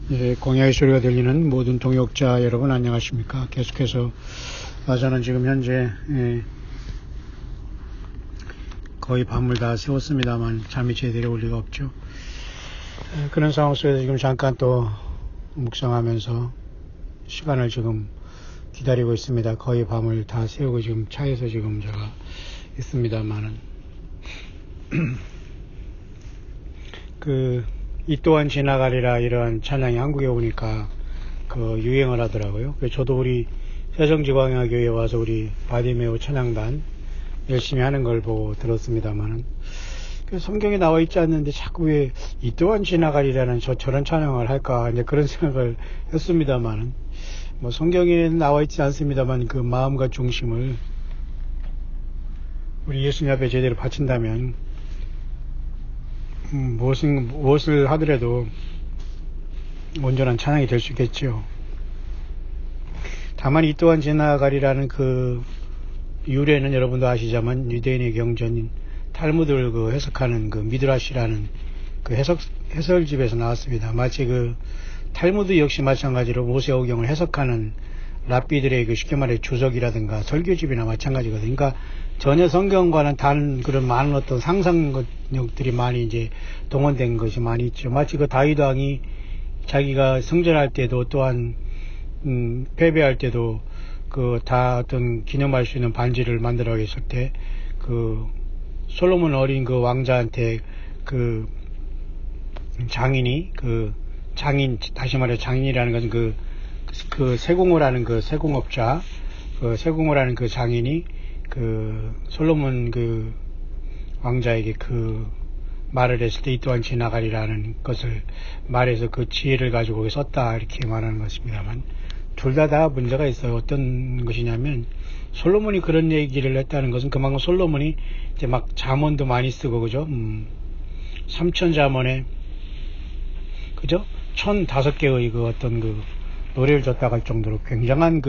예, 공야의 소리가 들리는 모든 동역자 여러분 안녕하십니까. 계속해서 저는 지금 현재 거의 밤을 다 새웠습니다만 잠이 제대로 올 리가 없죠. 그런 상황 속에서 지금 잠깐 또 묵상하면서 시간을 지금 기다리고 있습니다. 거의 밤을 다 새우고 지금 차에서 지금 제가 있습니다만은 이 또한 지나가리라 이러한 찬양이 한국에 오니까 유행을 하더라고요. 그래서 저도 우리 세정지광야교회에 와서 우리 바디메오 찬양단 열심히 하는 걸 보고 들었습니다만은 성경에 나와 있지 않는데 자꾸 왜 이 또한 지나가리라는 저런 찬양을 할까 이제 그런 생각을 했습니다만은 뭐 성경에 나와 있지 않습니다만 그 마음과 중심을 우리 예수님 앞에 제대로 바친다면 무엇을 하더라도 온전한 찬양이 될 수 있겠죠. 다만 이 또한 지나가리라는 그 유래는 여러분도 아시지만 유대인의 경전인 탈무드를 해석하는 미드라시라는 해설집에서 나왔습니다. 마치 탈무드 역시 마찬가지로 모세오경을 해석하는 랍비들의 쉽게 말해 주석이라든가 설교집이나 마찬가지거든요. 그러니까 전혀 성경과는 다른 그런 많은 어떤 상상력들이 많이 이제 동원된 것이 많이 있죠. 마치 다윗 왕이 자기가 성전할 때도 또한 패배할 때도 다 어떤 기념할 수 있는 반지를 만들어 했을 때 솔로몬 어린 왕자한테 장인이 다시 말해 장인이라는 것은 세공을 하는 세공업자 세공을 하는 장인이 솔로몬 왕자에게 말을 했을 때 이 또한 지나가리라는 것을 말해서 지혜를 가지고 썼다 이렇게 말하는 것입니다만 둘 다 문제가 있어요. 어떤 것이냐면 솔로몬이 그런 얘기를 했다는 것은 그만큼 솔로몬이 이제 막 잠언도 많이 쓰고 그죠? 3,000잠언에 그죠? 1,005개의 어떤 노래를 줬다고 할 정도로 굉장한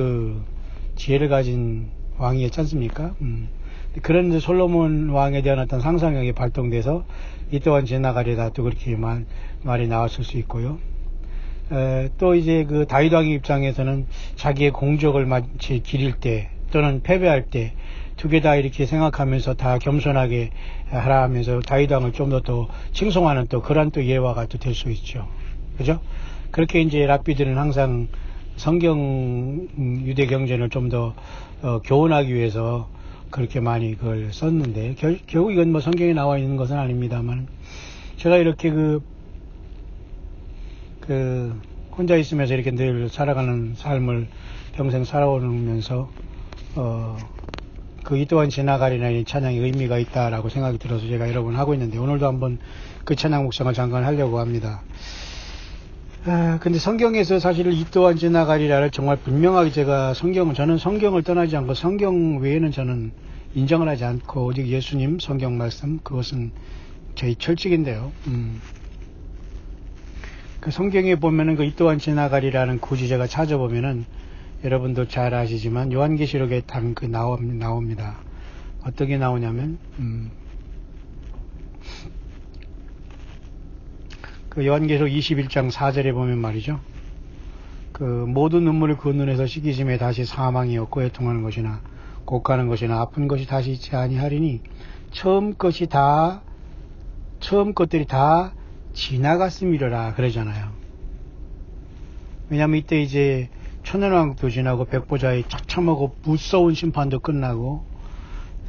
지혜를 가진 왕이었지 않습니까? 그런 솔로몬 왕에 대한 어떤 상상력이 발동돼서 이 또한 지나가리다 또 그렇게 말이 나왔을 수 있고요. 또 이제 다윗 왕의 입장에서는 자기의 공적을 마치 기릴 때 또는 패배할 때 두 개 다 이렇게 생각하면서 다 겸손하게 하라 하면서 다윗 왕을 좀 더 또 칭송하는 또 그런 또 예화가 또 될 수 있죠. 그죠? 그렇게 이제 랍비들은 항상 성경 유대 경전을 좀 더 교훈하기 위해서 그렇게 많이 그걸 썼는데 결국 이건 성경에 나와 있는 것은 아닙니다만 제가 이렇게 혼자 있으면서 이렇게 늘 살아가는 삶을 평생 살아오면서 이 또한 지나가리라는 찬양이 의미가 있다라고 생각이 들어서 제가 여러 번 하고 있는데 오늘도 한번 그 찬양 묵상을 잠깐 하려고 합니다. 근데 성경에서 사실 이 또한 지나가리라를 정말 분명하게 저는 성경을 떠나지 않고 성경 외에는 저는 인정을 하지 않고 오직 예수님 성경 말씀 그것은 저희 철칙인데요. 성경에 보면은 이 또한 지나가리라는 굳이 제가 찾아보면은 여러분도 잘 아시지만 요한계시록에 나옵니다. 어떻게 나오냐면 요한계시록 21장 4절에 보면 말이죠. 모든 눈물을 그 눈에서 씻기심에 다시 사망이 없고 애통하는 것이나 곡하는 것이나 아픈 것이 다시 있지 아니하리니 처음 것들이 다 지나갔음이로라 그러잖아요. 왜냐하면 이때 이제 천년왕국도 지나고 백보자의 처참하고 무서운 심판도 끝나고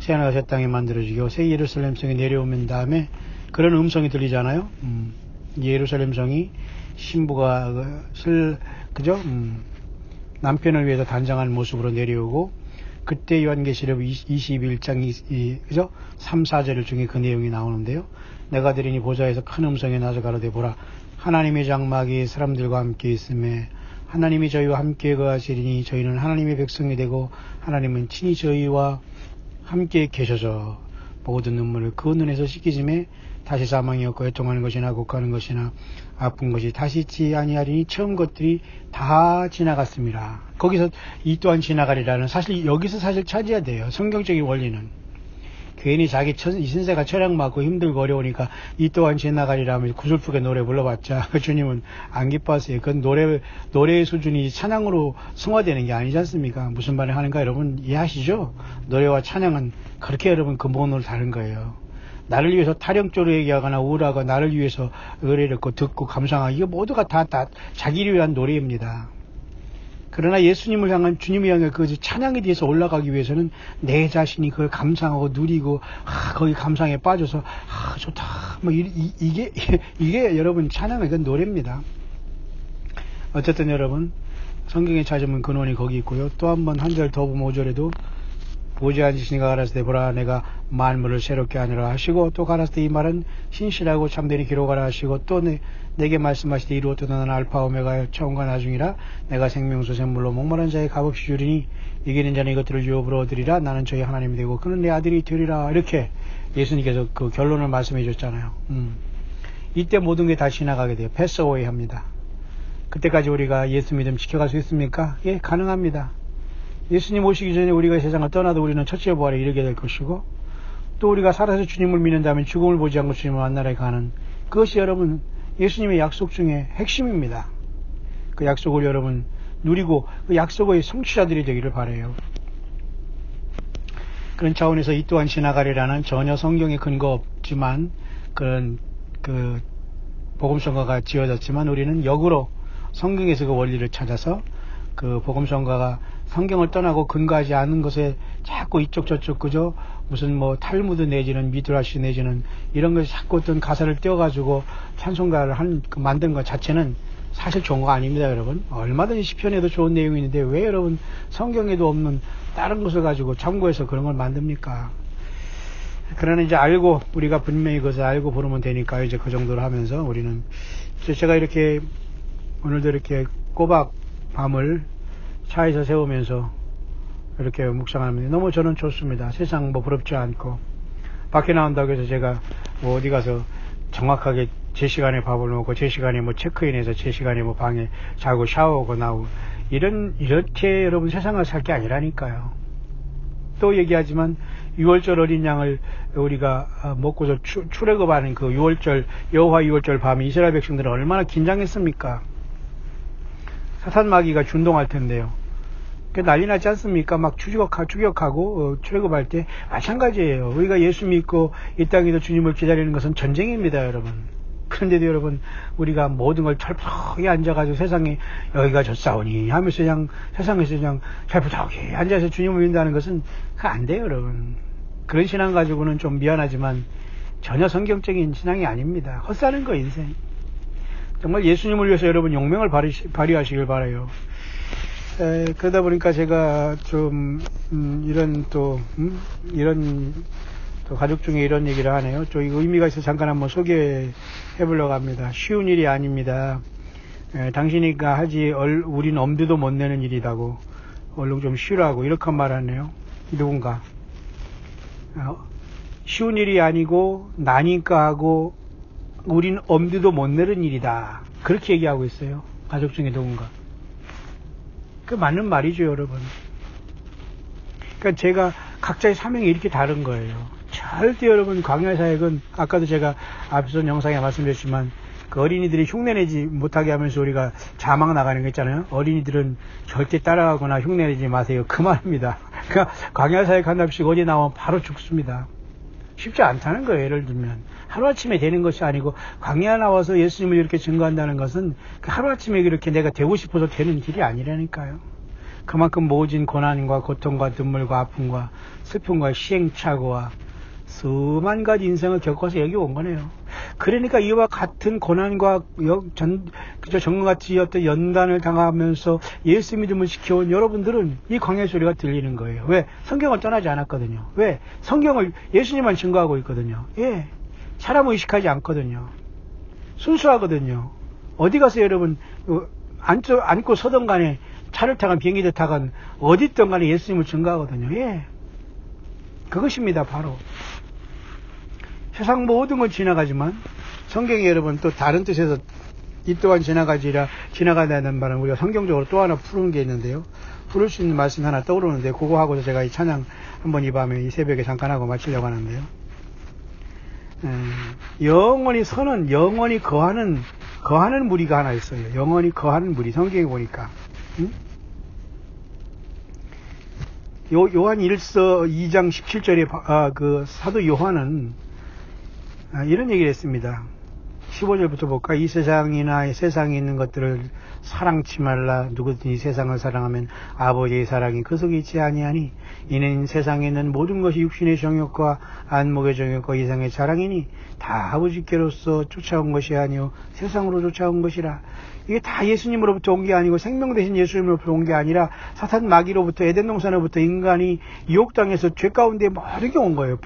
새하늘과 새 땅이 만들어지고 새 예루살렘 성이 내려오면 다음에 그런 음성이 들리잖아요. 예루살렘 성이 신부가 그죠? 남편을 위해서 단장하는 모습으로 내려오고 그때 요한계시록 21장 그죠? 3, 4절 중에 그 내용이 나오는데요. 내가 들으니 보좌에서 큰 음성이 나서 가로되 보라 하나님의 장막이 사람들과 함께 있음에 하나님이 저희와 함께 거하시리니 저희는 하나님의 백성이 되고 하나님은 친히 저희와 함께 계셔서 모든 눈물을 그 눈에서 씻기심에 다시 사망이 없고 애통하는 것이나 곡하는 것이나 아픈 것이 다시 있지 아니하리니 처음 것들이 다 지나갔습니다. 거기서 이 또한 지나가리라는 여기서 차지해야 돼요. 성경적인 원리는. 괜히 자기 신세가 처량 맞고 힘들고 어려우니까 이 또한 지나가리라 하면 구슬프게 노래 불러봤자 주님은 안 기뻐하세요. 그건 노래의 수준이 찬양으로 승화되는 게 아니지 않습니까? 무슨 말을 하는가 여러분 이해하시죠? 노래와 찬양은 그렇게 여러분 근본으로 다른 거예요. 나를 위해서 타령적으로 얘기하거나 우울하고 나를 위해서 노래를 듣고 감상하고 이거 모두가 다 자기를 위한 노래입니다. 그러나 예수님을 향한 주님을 향한 그 찬양에 대해서 올라가기 위해서는 내 자신이 그걸 감상하고 누리고 거기 감상에 빠져서 좋다 뭐 이게 여러분 찬양의 그 노래입니다. 어쨌든 여러분 성경에 찾으면 근원이 거기 있고요. 또 한 번 한 절 더 보면 5절에도 보지 않으시니가 가라사대 보라 내가 만물을 새롭게 하느라 하시고 또 가라사대 이 말은 신실하고 참되니 기록하라 하시고 또 내게 말씀하시되 이루었다 나는 알파 오메가 처음과 나중이라 내가 생명수 샘물로 목마른 자의 값없이 주리니 이기는 자는 이것들을 유업으로 얻으리라 나는 저희 하나님이 되고 그는 내 아들이 되리라 이렇게 예수님께서 그 결론을 말씀해 줬잖아요. 이때 모든 게 다 지나가게 돼요. 패스어웨이 합니다. 그때까지 우리가 예수 믿음 지켜갈 수 있습니까? 예, 가능합니다. 예수님 오시기 전에 우리가 세상을 떠나도 우리는 첫째 부활에 이르게 될 것이고 또 우리가 살아서 주님을 믿는다면 죽음을 보지 않고 주님을 만나러 가는 그것이 여러분 예수님의 약속 중에 핵심입니다. 그 약속을 여러분 누리고 그 약속의 성취자들이 되기를 바라요. 그런 차원에서 이 또한 지나가리라는 전혀 성경에 근거 없지만 그런 그 복음성가가 지어졌지만 우리는 역으로 성경에서 그 원리를 찾아서 그 복음성가가 성경을 떠나고 근거하지 않은 것에 자꾸 이쪽 저쪽 그저 무슨 뭐 탈무드 내지는 미드라시 내지는 이런 것에 자꾸 어떤 가사를 떼어가지고 찬송가를 만든 것 자체는 사실 좋은 거 아닙니다, 여러분. 얼마든지 시편에도 좋은 내용이 있는데 왜 여러분 성경에도 없는 다른 것을 가지고 참고해서 그런 걸 만듭니까? 그러나 이제 알고 우리가 분명히 그것을 알고 부르면 되니까 이제 그 정도로 하면서 우리는 제가 이렇게 오늘도 이렇게 꼬박 밤을 차에서 세우면서 이렇게 묵상하는데 너무 저는 좋습니다. 세상 뭐 부럽지 않고 밖에 나온다고 해서 제가 뭐 어디 가서 정확하게 제 시간에 밥을 먹고 제 시간에 뭐 체크인해서 제 시간에 뭐 방에 자고 샤워하고 나오고 이렇게 여러분 세상을 살 게 아니라니까요. 또 얘기하지만 6월절 어린 양을 우리가 먹고서 출애굽하는 그 6월절 여호와 6월절 밤에 이스라엘 백성들은 얼마나 긴장했습니까? 사탄 마귀가 준동할 텐데요. 난리 나지 않습니까? 막 추격하고 출애굽할 때 마찬가지예요. 우리가 예수 믿고 이 땅에서 주님을 기다리는 것은 전쟁입니다, 여러분. 그런데도 여러분 우리가 모든 걸 철푸덕하게 앉아가지고 세상에 여기가 좋사오니 하면서 그냥 세상에서 그냥 철푸덕하게 앉아서 주님을 믿는다는 것은 안 돼요, 여러분. 그런 신앙 가지고는 좀 미안하지만 전혀 성경적인 신앙이 아닙니다. 헛사는 거 인생. 정말 예수님을 위해서 여러분 용맹을 발휘하시길 바라요. 그러다 보니까 제가 좀 이런 또 가족 중에 이런 얘기를 하네요. 저 이거 의미가 있어서 잠깐 한번 소개해 보려고 합니다. 쉬운 일이 아닙니다. 당신이가 하지 우린 엄두도 못 내는 일이라고 얼른 좀 쉬라고 이렇게 말하네요. 누군가 쉬운 일이 아니고 나니까 하고 우린 엄두도 못 내는 일이다. 그렇게 얘기하고 있어요. 가족 중에 누군가. 그 맞는 말이죠, 여러분. 그러니까 제가 각자의 사명이 이렇게 다른 거예요. 절대 여러분 광야 사역은 아까도 제가 앞선 영상에 말씀드렸지만 그 어린이들이 흉내내지 못하게 하면서 우리가 자막 나가는 거 있잖아요. 어린이들은 절대 따라가거나 흉내내지 마세요. 그 말입니다. 그러니까 광야 사역 한답시고 어디 나오면 바로 죽습니다. 쉽지 않다는 거예요. 예를 들면 하루아침에 되는 것이 아니고 광야 나와서 예수님을 이렇게 증거한다는 것은 하루아침에 이렇게 내가 되고 싶어서 되는 길이 아니라니까요. 그만큼 모진 고난과 고통과 눈물과 아픔과 슬픔과 시행착오와 수만 가지 인생을 겪어서 여기 온 거네요. 그러니까 이와 같은 고난과 정같이 어떤 연단을 당하면서 예수 믿음을 지켜온 여러분들은 이 광야의 소리가 들리는 거예요. 왜? 성경을 떠나지 않았거든요. 왜? 성경을 예수님만 증거하고 있거든요. 예. 사람 의식하지 않거든요. 순수하거든요. 어디 가서 여러분 앉고 서던 간에 차를 타건 비행기를 타건 어디 있던 간에 예수님을 증거하거든요. 예. 그것입니다. 바로. 세상 모든 건 지나가지만 성경이 여러분 또 다른 뜻에서 이 또한 지나가다는 바람 우리가 성경적으로 또 하나 푸는 게 있는데요. 부를 수 있는 말씀이 하나 떠오르는데 그거 하고서 제가 이 찬양 한번 이 밤에 이 새벽에 잠깐 하고 마치려고 하는데요. 영원히 서는 영원히 거하는 무리가 하나 있어요. 영원히 거하는 무리. 성경에 보니까 요한 1서 2장 17절에 그 사도 요한은 이런 얘기를 했습니다. 15절부터 볼까? 이 세상이나 세상에 있는 것들을 사랑치 말라. 누구든지 세상을 사랑하면 아버지의 사랑이 그 속에 있지 아니하니 이는 세상에 있는 모든 것이 육신의 정욕과 안목의 정욕과 이상의 자랑이니 다 아버지께로서 쫓아온 것이 아니요 세상으로 쫓아온 것이라. 이게 다 예수님으로부터 온 게 아니고 생명 대신 예수님으로부터 온 게 아니라 사탄 마귀로부터 에덴 동산으로부터 인간이 유혹당해서 죄 가운데 모든 게 온 거예요.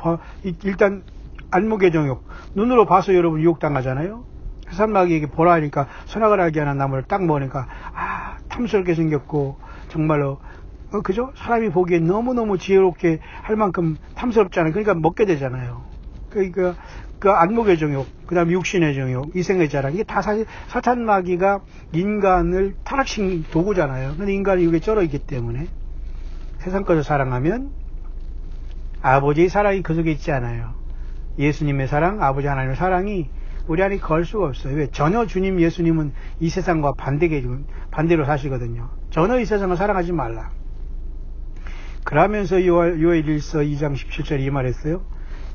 일단 안목의 정욕, 눈으로 봐서 여러분 유혹당하잖아요. 사탄 마귀에게 보라 하니까 선악을 알게 하는 나무를 딱 먹으니까 탐스럽게 생겼고 정말로 그죠? 사람이 보기에 너무너무 지혜롭게 할 만큼 탐스럽잖아요. 그러니까 먹게 되잖아요. 그러니까 그 안목의 정욕, 그 다음에 육신의 정욕, 이생의 자랑, 이게 다 사실 사탄 마귀가 인간을 타락시킨 도구잖아요. 근데 인간이 이게 쩔어 있기 때문에 세상 것을 사랑하면 아버지의 사랑이 그 속에 있지 않아요. 예수님의 사랑, 아버지 하나님의 사랑이 우리 안에 거할 수가 없어요. 왜? 전혀 주님 예수님은 이 세상과 반대로 사시거든요. 전혀 이 세상을 사랑하지 말라. 그러면서 요엘일서 2장 17절에 이 말했어요.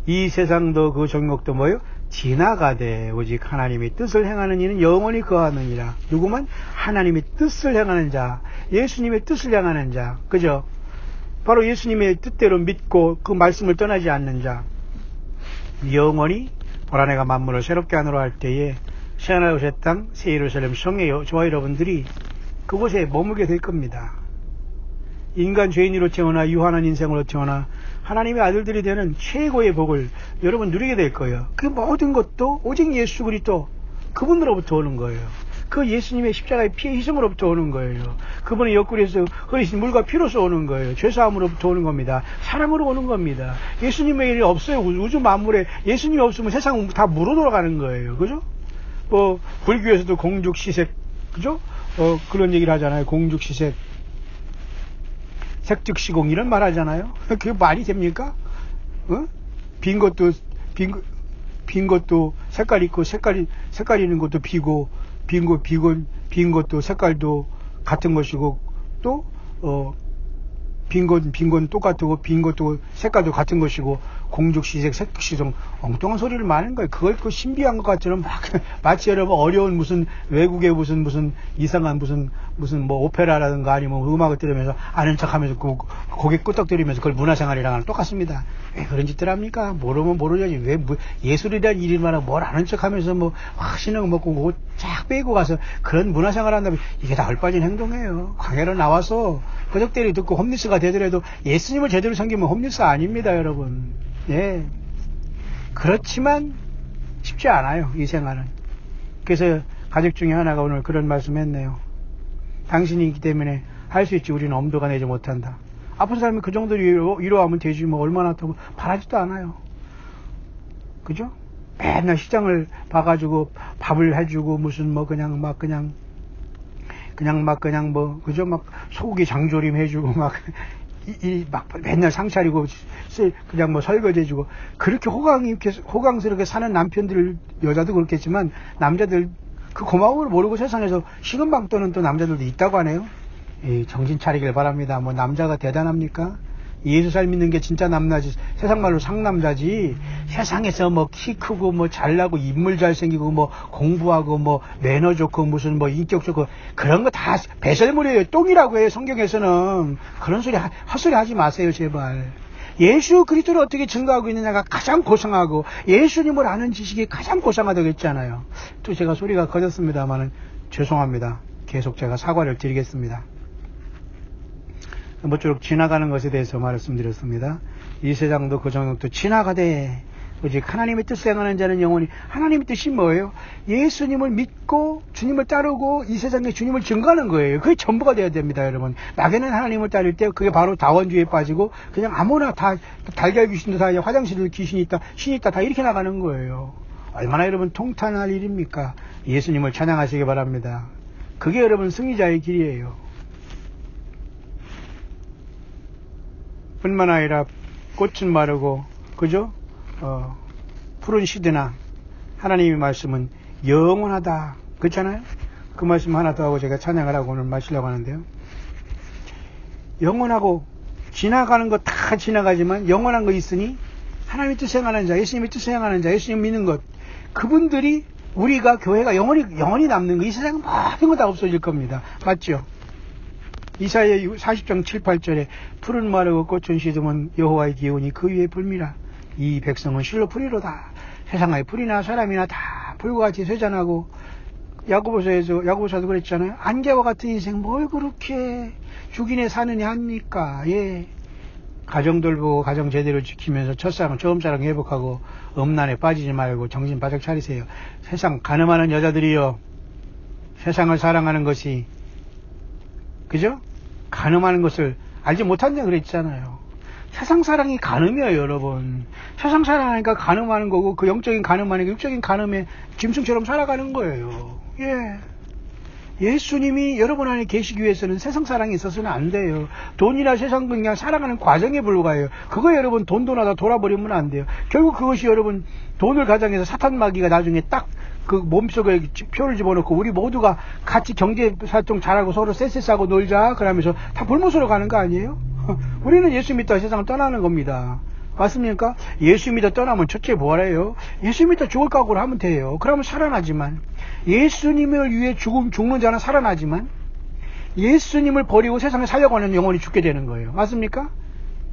이 세상도 그 정욕도 뭐예요? 지나가되 오직 하나님의 뜻을 행하는 이는 영원히 거하느니라. 누구만? 하나님의 뜻을 행하는 자, 예수님의 뜻을 행하는 자, 그죠? 바로 예수님의 뜻대로 믿고 그 말씀을 떠나지 않는 자, 영원히 보라 내가 만물을 새롭게 하노라 할 때에 새하늘 새 땅 새 예루살렘 성의 저와 여러분들이 그곳에 머물게 될 겁니다. 인간 죄인으로 태어나 유한한 인생으로 태어나 하나님의 아들들이 되는 최고의 복을 여러분 누리게 될 거예요. 그 모든 것도 오직 예수 그리스도 그분으로부터 오는 거예요. 그 예수님의 십자가의 피의 희생으로부터 오는 거예요. 그분의 옆구리에서 흐르신 물과 피로서 오는 거예요. 죄사함으로부터 오는 겁니다. 사랑으로 오는 겁니다. 예수님의 일이 없어요. 우주 만물에 예수님이 없으면 세상은 다 물어 돌아가는 거예요. 그죠? 불교에서도 공죽시색, 그죠? 그런 얘기를 하잖아요. 공죽시색, 색즉시공 이런 말 하잖아요. 그게 말이 됩니까? 빈 것도 색깔 있고 색깔 있는 것도 비고 빈 것도 색깔도 같은 것이고 또 빈 건 똑같고 빈 것도 색깔도 같은 것이고 공죽시색 색즉시종 엉뚱한 소리를 많은 거예요. 그걸 그 신비한 것 같처럼 마치 여러분 어려운 무슨 외국의 무슨 이상한 무슨 뭐 오페라라든가 아니면 음악을 들으면서 아는 척하면서 고개 끄덕거리면서 그걸 문화생활이랑 똑같습니다. 왜 그런 짓들 합니까? 모르면 모르지. 왜 예술이란 일이면 뭘 아는 척하면서 뭐 신흥 먹고 뭐 쫙 빼고 가서 그런 문화생활 한다면 이게 다 얼빠진 행동이에요. 강의로 나와서 거적대리 듣고 홈리스가 되더라도 예수님을 제대로 섬기면 홈리스 아닙니다, 여러분. 예. 그렇지만 쉽지 않아요, 이 생활은. 그래서 가족 중에 하나가 오늘 그런 말씀 했네요. 당신이 있기 때문에 할 수 있지 우리는 엄두가 내지 못한다. 아픈 사람이 그 정도로 위로하면 되지 뭐 얼마나 더 바라지도 않아요. 그죠? 맨날 시장을 봐가지고 밥을 해주고 무슨 뭐 그냥 막 그죠? 막 소고기 장조림 해주고 막 맨날 상 차리고 그냥 뭐 설거지 해주고 그렇게 호강스럽게 사는 남편들 여자도 그렇겠지만 남자들 그 고마움을 모르고 세상에서 식은방 떠는 또 남자들도 있다고 하네요. 정신 차리길 바랍니다. 뭐 남자가 대단합니까? 예수 잘 믿는 게 진짜 남자지, 세상 말로 상남자지. 세상에서 뭐 키 크고 뭐 잘나고 인물 잘생기고 뭐 공부하고 뭐 매너 좋고 무슨 뭐 인격 좋고 그런 거 다 배설물이에요. 똥이라고 해요. 성경에서는. 그런 소리 헛소리 하지 마세요, 제발. 예수 그리스도를 어떻게 증거하고 있느냐가 가장 고상하고 예수님을 아는 지식이 가장 고상하다고 했잖아요. 또 제가 소리가 커졌습니다만은 죄송합니다. 계속 제가 사과를 드리겠습니다. 모쪼록 지나가는 것에 대해서 말씀드렸습니다. 이 세상도 그 정욕도 지나가되 오직 하나님의 뜻을 행하는 자는 영원히. 하나님의 뜻이 뭐예요? 예수님을 믿고 주님을 따르고 이 세상에 주님을 증거하는 거예요. 그게 전부가 되어야 됩니다, 여러분. 낙에는 하나님을 따를 때 그게 바로 다원주의에 빠지고 그냥 아무나 다 달걀 귀신도 다 화장실에 귀신이 있다, 신이 있다 다 이렇게 나가는 거예요. 얼마나 여러분 통탄할 일입니까? 예수님을 찬양하시기 바랍니다. 그게 여러분 승리자의 길이에요. 뿐만 아니라 꽃은 마르고 그죠? 푸른 시드나 하나님의 말씀은 영원하다 그렇잖아요? 그 말씀 하나 더 하고 제가 찬양을 하고 오늘 마치려고 하는데요. 영원하고 지나가는 거 다 지나가지만 영원한 거 있으니 하나님의 뜻을 행하는 자, 예수님의 뜻을 행하는 자, 예수님 믿는 것, 그분들이 우리가 교회가 영원히 남는 거, 이 세상은 모든 거 다 없어질 겁니다. 맞죠? 이사야 40장 7, 8절에 푸른 마르고 꽃은 시드면 여호와의 기운이 그 위에 불미라. 이 백성은 실로 풀이로다. 세상에 풀이나 사람이나 다 풀과 같이 쇠잔하고, 야고보서도 그랬잖아요. 안개와 같은 인생 뭘 그렇게 죽이네 사느냐 합니까? 예. 가정 돌보고 가정 제대로 지키면서 첫사랑 처음사랑 회복하고 음란에 빠지지 말고 정신 바짝 차리세요. 세상 가늠하는 여자들이요, 세상을 사랑하는 것이 그죠? 가늠하는 것을 알지 못한다 그랬잖아요. 세상 사랑이 가늠이에요, 여러분. 세상 사랑하니까 가늠하는 거고, 그 영적인 가늠하니까 육적인 가늠에 짐승처럼 살아가는 거예요. 예. 예수님이 여러분 안에 계시기 위해서는 세상 사랑이 있어서는 안 돼요. 돈이나 세상 그냥 살아가는 과정에 불과해요. 그거 여러분 돈하다 돌아버리면 안 돼요. 결국 그것이 여러분 돈을 가장해서 사탄 마귀가 나중에 딱 그 몸속에 표를 집어넣고 우리 모두가 같이 경제활동 잘하고 서로 쎄쎄싸고 놀자 그러면서 다 불못으로 가는 거 아니에요? 우리는 예수 믿다 세상을 떠나는 겁니다. 맞습니까? 예수 믿어 떠나면 첫째 뭐래요? 예수 믿어 죽을 각오를 하면 돼요. 그러면 살아나지만, 예수님을 위해 죽는 자는 살아나지만, 예수님을 버리고 세상에 살려고 하는 영혼이 죽게 되는 거예요. 맞습니까?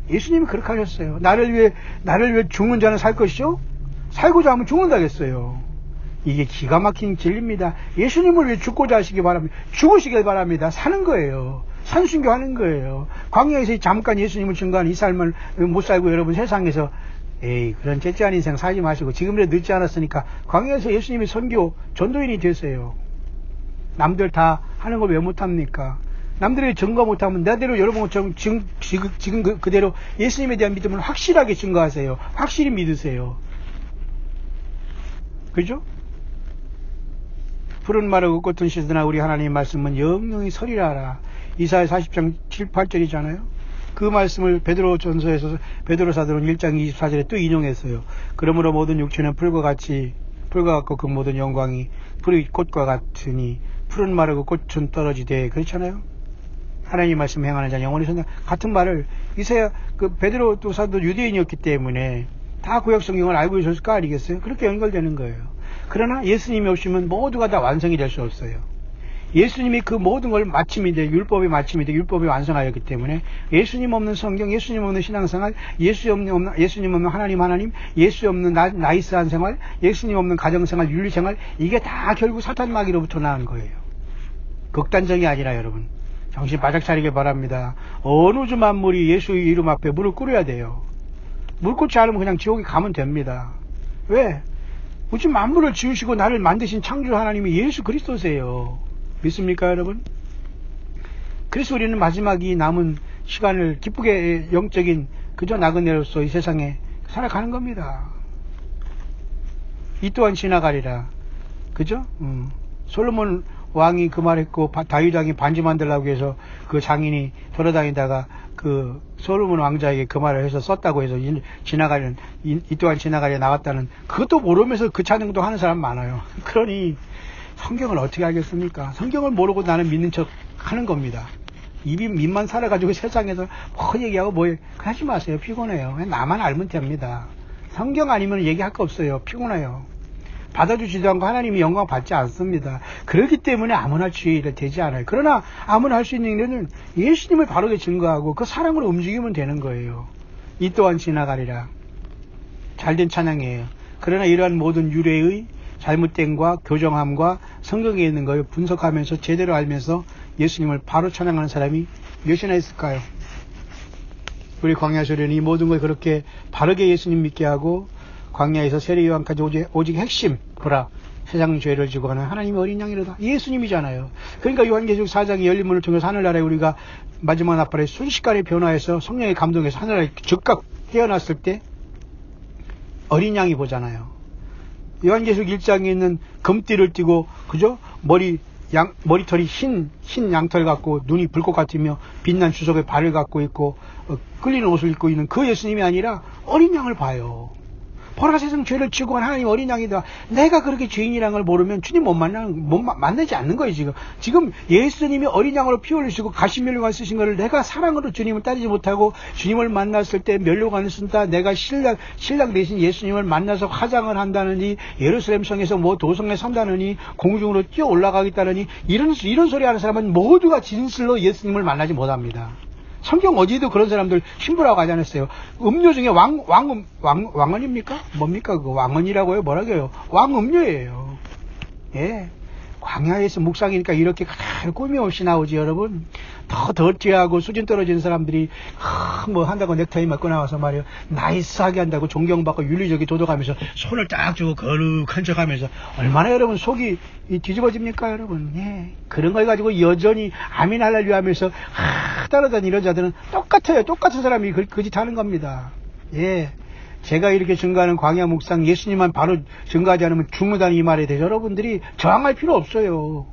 예수님이 그렇게 하셨어요. 나를 위해 죽는 자는 살 것이요? 살고자 하면 죽는다겠어요. 이게 기가 막힌 진리입니다. 예수님을 위해 죽고자 하시기 바랍니다. 죽으시길 바랍니다. 사는 거예요. 산순교하는 거예요. 광야에서 잠깐 예수님을 증거한 이 삶을 못 살고 여러분 세상에서 그런 째째한 인생 살지 마시고 지금이라도 늦지 않았으니까 광야에서 예수님이 선교 전도인이 되세요. 남들 다 하는 걸 왜 못합니까? 남들이 증거 못하면 나대로 여러분 지금 그대로 예수님에 대한 믿음을 확실하게 증거하세요. 확실히 믿으세요. 그죠? 푸른 마르고 꽃은 시드나 우리 하나님의 말씀은 영영히 서리라 하라. 이사야 40장 7, 8절이잖아요. 그 말씀을 베드로전서에서 베드로 사도는 1장 24절에 또 인용했어요. 그러므로 모든 육체는 풀과 같고 그 모든 영광이 풀의 꽃과 같으니 푸른 마르고 꽃은 떨어지되 그렇잖아요. 하나님 말씀 행하는 자 영원히 선다. 같은 말을 이사야 베드로 또 사도 유대인이었기 때문에 다 구약 성경을 알고 있었을 거 아니겠어요? 그렇게 연결되는 거예요. 그러나 예수님이 없으면 모두가 다 완성이 될 수 없어요. 예수님이 그 모든 걸 율법의 마침이 돼 율법이 완성하였기 때문에 예수님 없는 성경, 예수님 없는 신앙생활, 예수님 없는 하나님, 예수 없는 나이스한 생활, 예수님 없는 가정생활, 윤리생활, 이게 다 결국 사탄 마귀로부터 나온 거예요. 극단적이 아니라 여러분 정신 바짝 차리길 바랍니다. 어느 우주 만물이 예수의 이름 앞에 무릎 꿇어야 돼요. 무릎 꿇지 않으면 그냥 지옥에 가면 됩니다. 왜? 우주 만물을 지으시고 나를 만드신 창조 하나님이 예수 그리스도세요. 믿습니까 여러분? 그래서 우리는 마지막이 남은 시간을 기쁘게 영적인 그저 나그네로서 이 세상에 살아가는 겁니다. 이 또한 지나가리라. 그죠? 솔로몬 왕이 그 말했고 다윗 왕이 반지 만들라고 해서 그 장인이 돌아다니다가 그 솔로몬 왕자에게 그 말을 해서 썼다고 해서 지나가는 이 또한 지나가리라 나왔다는 그것도 모르면서 그 찬양도 하는 사람 많아요. 그러니 성경을 어떻게 알겠습니까? 성경을 모르고 나는 믿는 척 하는 겁니다. 입만 살아가지고 세상에서 뭐 얘기하고 뭐 하지 마세요. 피곤해요. 나만 알면 됩니다. 성경 아니면 얘기할 거 없어요. 피곤해요. 받아주지도 않고 하나님이 영광 받지 않습니다. 그렇기 때문에 아무나 주의 일을 되지 않아요. 그러나 아무나 할 수 있는 일은 예수님을 바르게 증거하고 그 사랑으로 움직이면 되는 거예요. 이 또한 지나가리라. 잘된 찬양이에요. 그러나 이러한 모든 유래의 잘못됨과 교정함과 성경에 있는 걸 분석하면서 제대로 알면서 예수님을 바로 찬양하는 사람이 몇이나 있을까요? 우리 광야소련이 이 모든 걸 그렇게 바르게 예수님 믿게 하고 광야에서 세례요한까지 오직 핵심 보라 세상 죄를 지고 가는 하나님의 어린 양이로다. 예수님이잖아요. 그러니까 요한계시록 4장의 열린 문을 통해서 하늘나라에 우리가 마지막 나팔에 순식간에 변화해서 성령의 감동에서 하늘나라에 즉각 깨어났을 때 어린 양이 보잖아요. 요한계시록 1장에 있는 금띠를 띠고, 그죠? 머리털이 흰 양털 같고, 눈이 불꽃 같으며, 빛난 주석의 발을 갖고 있고, 끌리는 옷을 입고 있는 그 예수님이 아니라 어린 양을 봐요. 보라 세상 죄를 지고 간 하나님 어린 양이다. 내가 그렇게 죄인이라는 걸 모르면 주님 못 만나지 않는 거예요, 지금. 지금 예수님이 어린 양으로 피 흘리시고 가시면류관 쓰신 거를 내가 사랑으로 주님을 따르지 못하고 주님을 만났을 때 면류관을 쓴다. 내가 신랑 대신 예수님을 만나서 화장을 한다느니, 예루살렘 성에서 뭐 도성에 산다느니, 공중으로 뛰어 올라가겠다느니, 이런 소리 하는 사람은 모두가 진실로 예수님을 만나지 못합니다. 성경 어디도 그런 사람들 신부라고 하지 않았어요. 음료 중에 왕언입니까? 뭡니까? 그 왕언이라고요? 뭐라고 해요? 왕음료예요. 예. 광야에서 묵상이니까 이렇게 꾸미 없이 나오지, 여러분. 더 덧지하고 수준 떨어지는 사람들이, 뭐 한다고 넥타이 맞고 나와서 말이에요. 나이스하게 한다고 존경받고 윤리적이 도덕하면서 손을 딱 주고 거룩한 척 하면서 얼마나 여러분 속이 뒤집어집니까, 여러분. 예. 그런 걸 가지고 여전히 아멘 할렐루야 하면서, 따라다니는 이런 자들은 똑같아요. 똑같은 사람이 그 짓 하는 겁니다. 예. 제가 이렇게 증거하는 광야 묵상 예수님만 바로 증거하지 않으면 죽는다는 이 말에 대해서 여러분들이 저항할 필요 없어요.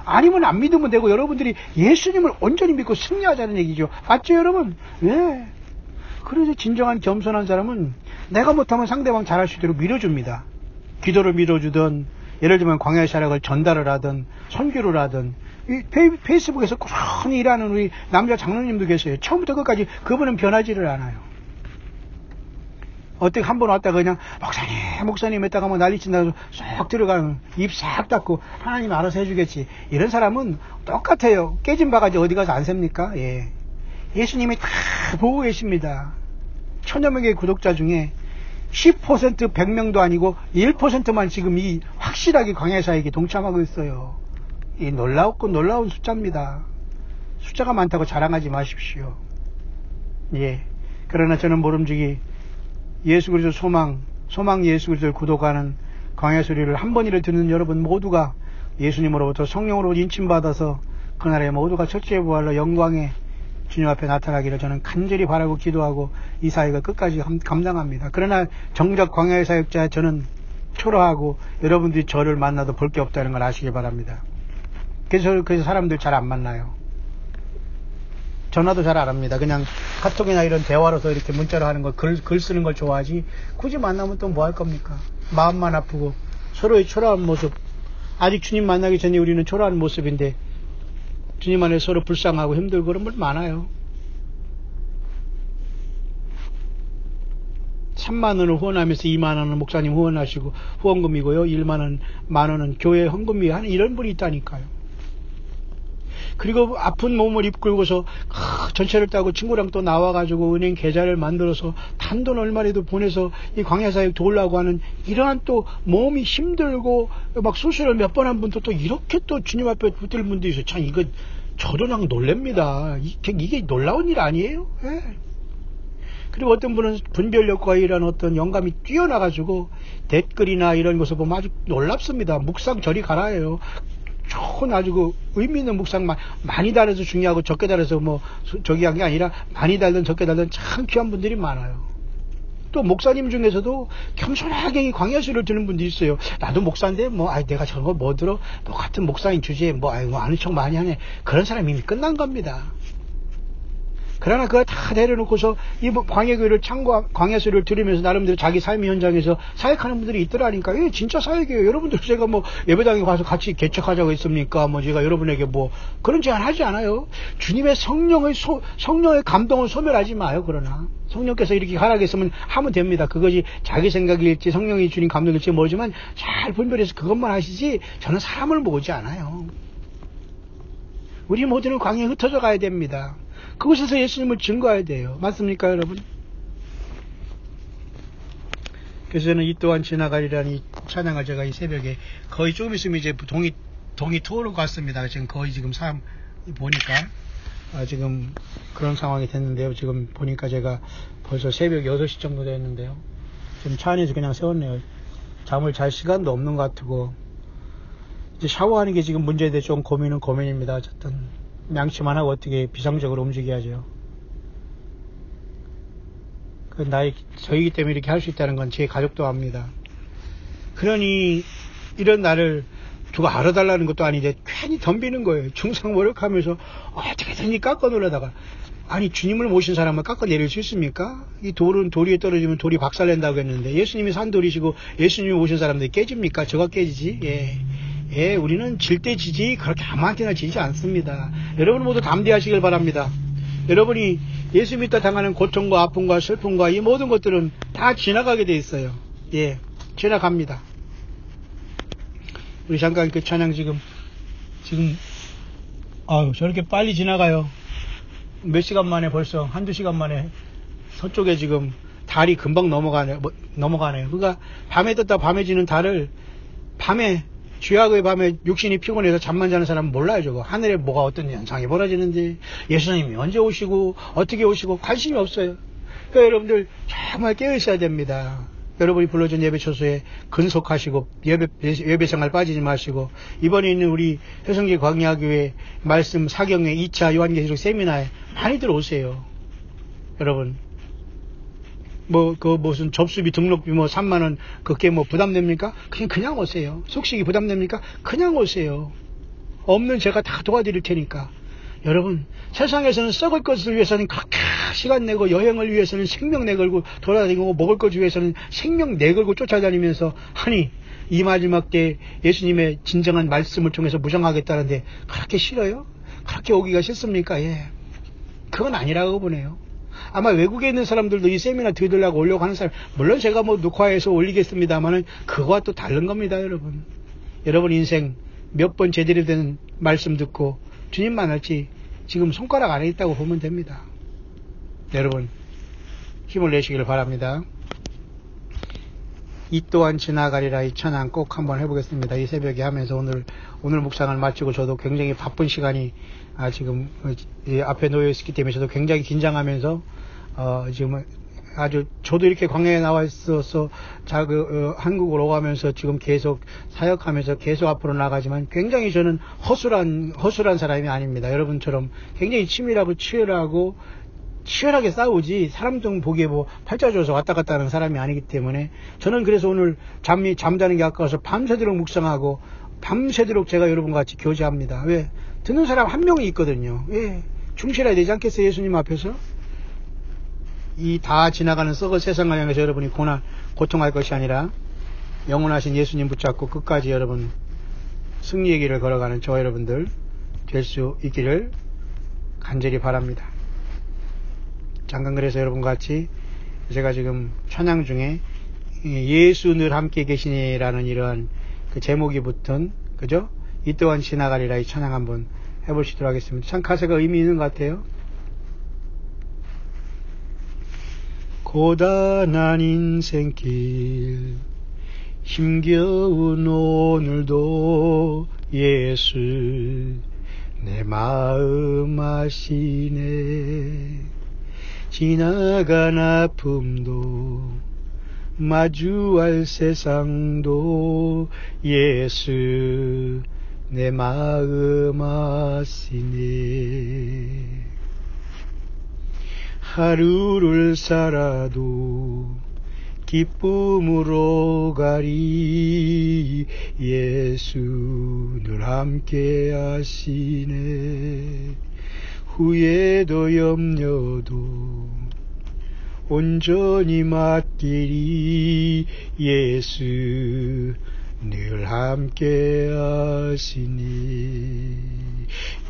아니면 안 믿으면 되고 여러분들이 예수님을 온전히 믿고 승리하자는 얘기죠. 맞죠, 여러분? 예. 그래서 진정한 겸손한 사람은 내가 못하면 상대방 잘할 수 있도록 밀어줍니다. 기도를 밀어주든, 예를 들면 광야의 사역을 전달을 하든, 선교를 하든, 이 페이스북에서 꾸준히 일하는 우리 남자 장로님도 계세요. 처음부터 끝까지 그분은 변하지를 않아요. 어떻게 한 번 왔다가 그냥 목사님 했다가 뭐 난리친다고 쏙 들어가는, 입 싹 닫고 하나님 알아서 해주겠지. 이런 사람은 똑같아요. 깨진 바가지 어디 가서 안 셉니까? 예. 예수님이 다 보고 계십니다. 1000여 명의 구독자 중에 10% 100명도 아니고 1%만 지금 이 확실하게 광야사역에 동참하고 있어요. 이 놀라운 숫자입니다. 숫자가 많다고 자랑하지 마십시오. 예. 그러나 저는 모름지기 예수 그리스도 소망 예수 그리스도를 구독하는 광야 소리를 한 번이라도 듣는 여러분 모두가 예수님으로부터 성령으로 인침받아서 그날에 모두가 첫째 부활로 영광의 주님 앞에 나타나기를 저는 간절히 바라고 기도하고 이 사역을 끝까지 감당합니다. 그러나 정작 광야의 사역자 저는 초라하고 여러분들이 저를 만나도 볼 게 없다는 걸 아시기 바랍니다. 그래서 사람들 잘 안 만나요. 전화도 잘 안 합니다. 그냥 카톡이나 이런 대화로서 이렇게 문자로 하는 걸, 글 쓰는 걸 좋아하지, 굳이 만나면 또 뭐 할 겁니까? 마음만 아프고 서로의 초라한 모습, 아직 주님 만나기 전에 우리는 초라한 모습인데 주님 안에 서로 불쌍하고 힘들고 그런 분 많아요. 3만 원을 후원하면서 2만 원은 목사님 후원하시고 후원금이고요. 1만 원은 교회 헌금이 하는 이런 분이 있다니까요. 그리고 아픈 몸을 이끌고서 전철을 타고 친구랑 또 나와가지고 은행 계좌를 만들어서 단돈 얼마라도 보내서 이 광야사역 도우려고 하는 이러한 또 몸이 힘들고 막 수술을 몇 번 한 분도 또 이렇게 또 주님 앞에 붙들 분도 있어요. 참 이거 저도 그냥 놀랍니다. 이게 놀라운 일 아니에요? 예. 그리고 어떤 분은 분별력과 이런 어떤 영감이 뛰어나가지고 댓글이나 이런 것을 보면 아주 놀랍습니다. 묵상 저리 가라예요. 좋은 아주 그 의미 있는 묵상 많이 달아서 중요하고 적게 달아서 뭐 저기 한 게 아니라 많이 달든 적게 달든 참 귀한 분들이 많아요. 또 목사님 중에서도 겸손하게 이 광야수를 듣는 분도 있어요. 나도 목사인데 내가 저런 거 뭐 들어? 너 같은 목사인 주제에 아는 척 많이 하네. 그런 사람이 이미 끝난 겁니다. 그러나 그걸 다 내려놓고서 이 광야교회를 광야수를 들으면서 나름대로 자기 삶의 현장에서 사역하는 분들이 있더라니까. 예, 진짜 사역이에요. 여러분들 제가 예배당에 가서 같이 개척하자고 했습니까? 제가 여러분에게 그런 제안 하지 않아요. 주님의 성령의 감동을 소멸하지 마요. 그러나 성령께서 이렇게 하라겠으면 하면 됩니다. 그것이 자기 생각일지 성령이 주님 감동일지 모르지만 잘 분별해서 그것만 하시지 저는 사람을 모으지 않아요. 우리 모두는 광야에 흩어져 가야 됩니다. 그곳에서 예수님을 증거해야 돼요. 맞습니까, 여러분? 그래서 저는 이 또한 지나가리라는 이 찬양을 제가 이 새벽에 거의 조금 있으면 이제 동이 토로 갔습니다. 지금 거의 지금 보니까 지금 그런 상황이 됐는데요. 지금 보니까 제가 벌써 새벽 6시 정도 됐는데요. 지금 차 안에서 그냥 세웠네요. 잠을 잘 시간도 없는 것 같고 이제 샤워하는 게 지금 문제에 대해 좀 고민입니다. 어쨌든 양치만 하고 어떻게 비상적으로 움직여야죠. 저희기 때문에 이렇게 할 수 있다는 건 제 가족도 압니다. 그러니 이런 나를 누가 알아달라는 것도 아닌데 괜히 덤비는 거예요. 중상모략하면서 어떻게든지 깎아놓으려다가 아니 주님을 모신 사람을 깎아내릴 수 있습니까? 이 돌은 도리에 떨어지면 돌이 박살낸다고 했는데 예수님이 산돌이시고 예수님이 모신 사람들이 깨집니까? 저가 깨지지? 예, 우리는 질 때 지지 그렇게 아무한테나 지지 않습니다. 여러분 모두 담대하시길 바랍니다. 여러분이 예수 믿다 당하는 고통과 아픔과 슬픔과 이 모든 것들은 다 지나가게 돼 있어요. 예, 지나갑니다. 우리 잠깐 그 찬양 지금 저렇게 빨리 지나가요. 몇 시간 만에 벌써 한두 시간 만에 서쪽에 지금 달이 금방 넘어가네요. 그러니까 밤에 떴다 밤에 지는 달을 밤에 죄악의 밤에 육신이 피곤해서 잠만 자는 사람은 몰라요. 저거 하늘에 뭐가 어떤 현상이 벌어지는지 예수님이 언제 오시고 어떻게 오시고 관심이 없어요. 그러니까 여러분들 정말 깨어있어야 됩니다. 여러분이 불러준 예배 초소에 근속하시고 예배 생활 빠지지 마시고 이번에 있는 우리 효성기 광야교회 말씀 사경회 2차 요한계시록 세미나에 많이들 오세요. 여러분 무슨 접수비 등록비 3만원 그게 부담됩니까? 그냥 오세요. 숙식이 부담됩니까? 그냥 오세요. 없는 제가 다 도와드릴 테니까. 여러분 세상에서는 썩을 것을 위해서는 그렇게 시간 내고 여행을 위해서는 생명 내걸고 돌아다니고 먹을 것 위해서는 생명 내걸고 쫓아다니면서 아니 이 마지막 때 예수님의 진정한 말씀을 통해서 무장하겠다는데 그렇게 싫어요? 그렇게 오기가 싫습니까? 예, 그건 아니라고 보네요. 아마 외국에 있는 사람들도 이 세미나 들으려고 오려고 하는 사람 물론 제가 녹화해서 올리겠습니다만은 그거와 또 다른 겁니다. 여러분 인생 몇 번 제대로 된 말씀 듣고 주님 만날지 지금 손가락 안에 있다고 보면 됩니다. 여러분 힘을 내시길 바랍니다. 이 또한 지나가리라 이 찬양 꼭 한번 해보겠습니다. 이 새벽에 하면서 오늘 묵상을 마치고 저도 굉장히 바쁜 시간이 지금 앞에 놓여 있었기 때문에 저도 굉장히 긴장하면서 지금 아주 저도 이렇게 광야에 나와 있어서 한국으로 오가면서 지금 계속 사역하면서 계속 앞으로 나가지만 굉장히 저는 허술한 사람이 아닙니다. 여러분처럼 굉장히 치밀하고 치열하게 싸우지 사람 좀 보기에 팔자 줘서 왔다 갔다 하는 사람이 아니기 때문에 저는 그래서 오늘 잠자는 게 아까워서 밤새도록 묵상하고 밤새도록 제가 여러분과 같이 교제합니다. 왜? 듣는 사람 한 명이 있거든요. 왜? 충실해야 되지 않겠어요? 예수님 앞에서? 이 다 지나가는 썩을 세상을 향해서 여러분이 고통할 것이 아니라 영원하신 예수님 붙잡고 끝까지 여러분 승리의 길을 걸어가는 저와 여러분들 될 수 있기를 간절히 바랍니다. 잠깐 그래서 여러분과 같이 제가 지금 찬양 중에 예수 늘 함께 계시니라는 이러한 그 제목이 붙은 그죠? 이 또한 지나가리라 이 찬양 한번 해보시도록 하겠습니다. 참 가사가 의미 있는 것 같아요. 고단한 인생길 힘겨운 오늘도 예수 내 마음 아시네. 지나간 아픔도 마주할 세상도 예수 내 마음 아시네. 하루를 살아도 기쁨으로 가리 예수 늘 함께 하시네. 후회도 염려도 온전히 맡기리 예수 늘 함께 하시니.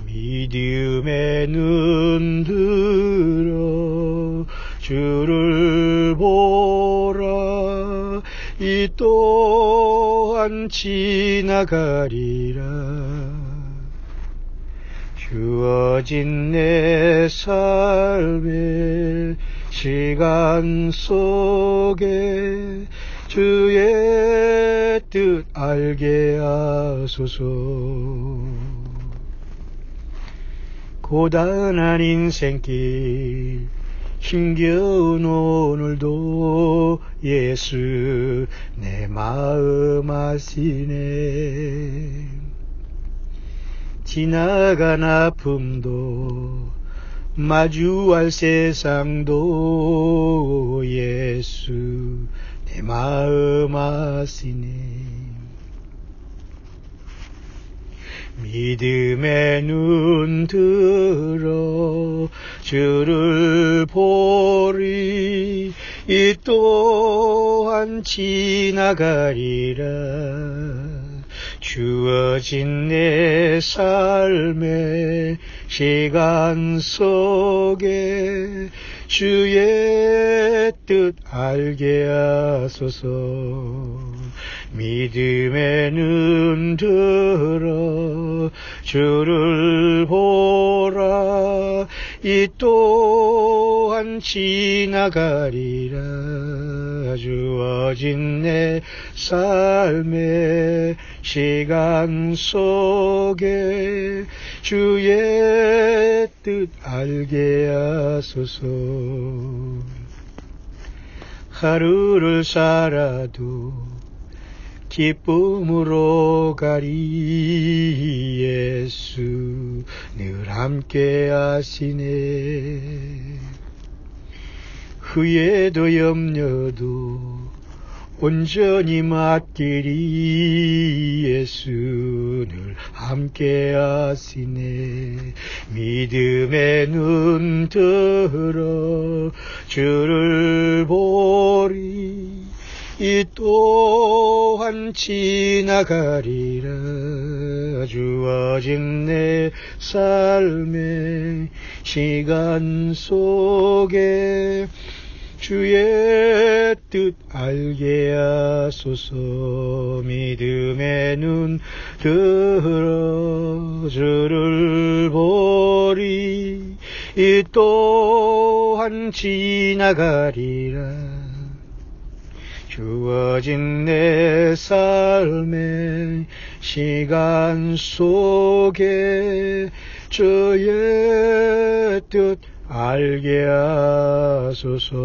믿음의 눈 들어 주를 보라. 이 또한 지나가리라. 주어진 내 삶의 시간 속에 주의 뜻 알게 하소서. 고단한 인생길 힘겨운 오늘도 예수 내 마음 아시네. 지나간 아픔도 마주할 세상도 예수 내 마음 아시네. 믿음의 눈 들어 주를 보리. 이 또한 지나가리라. 주어진 내 삶의 시간 속에 주의 뜻 알게 하소서. 믿음의 눈 들어 주를 보라. 이 또한 지나가리라. 주어진 내 삶의 시간 속에 주의 뜻 알게 하소서. 하루를 살아도 기쁨으로 가리. 예수 늘 함께 하시네. 후회도 염려도 온전히 맡기리. 예수 늘 함께 하시네. 믿음의 눈 들어 주를 보리. 이 또한 지나가리라. 주어진 내 삶의 시간 속에 주의 뜻 알게 하소서. 믿음의 눈 들어 주를 보리. 이 또한 지나가리라. 주어진 내 삶의 시간 속에 주의 뜻 알게 하소서.